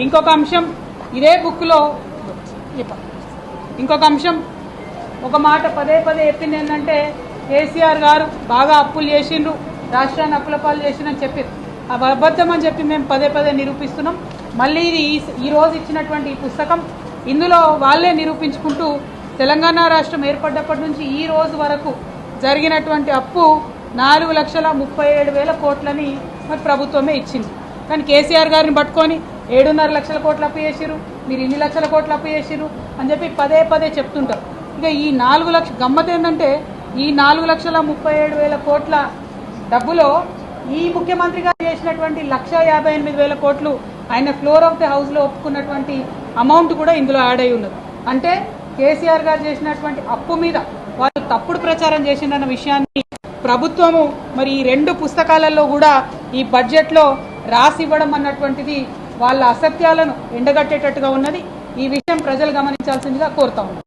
ఇంకొక అంశం ఇదే బుక్లో ఇంకొక అంశం ఒక మాట పదే పదే చెప్పింది ఏంటంటే కేసీఆర్ గారు బాగా అప్పులు చేసిండ్రు, రాష్ట్రాన్ని అప్పుల పాలు చేసిందని చెప్పారు. ఆ అబద్ధం అని చెప్పి మేము పదే పదే నిరూపిస్తున్నాం. మళ్ళీ ఇది ఈ రోజు ఇచ్చినటువంటి ఈ పుస్తకం ఇందులో వాళ్ళే నిరూపించుకుంటూ తెలంగాణ రాష్ట్రం ఏర్పడ్డప్పటి నుంచి ఈ రోజు వరకు జరిగినటువంటి అప్పు 4,37,000 కోట్లని మరి ప్రభుత్వమే ఇచ్చింది. కానీ కేసీఆర్ గారిని పట్టుకొని 7.5 లక్షల కోట్లు అప్పు చేసిరు, మీరు ఇన్ని లక్షల కోట్లు అప్పు చేసిరు అని చెప్పి పదే పదే చెప్తుంటారు. ఇక ఈ 4 లక్షల గమ్మత్ ఏంటంటే ఈ 4,37,000 కోట్ల డబ్బులో ఈ ముఖ్యమంత్రి గారు చేసినటువంటి 1,58,000 కోట్లు ఆయన ఫ్లోర్ ఆఫ్ ది హౌస్లో ఒప్పుకున్నటువంటి అమౌంట్ కూడా ఇందులో యాడ్ అయి ఉన్నది. అంటే కేసీఆర్ గారు చేసినటువంటి అప్పు మీద వాళ్ళు తప్పుడు ప్రచారం చేసిందన్న విషయాన్ని ప్రభుత్వము మరి ఈ 2 పుస్తకాలలో కూడా ఈ బడ్జెట్లో రాసి ఇవ్వడం అన్నటువంటిది వాళ్ళ అసత్యాలను ఎండగట్టేటట్టుగా ఉన్నది. ఈ విషయం ప్రజలు గమనించాల్సిందిగా కోరుతా ఉన్నాం.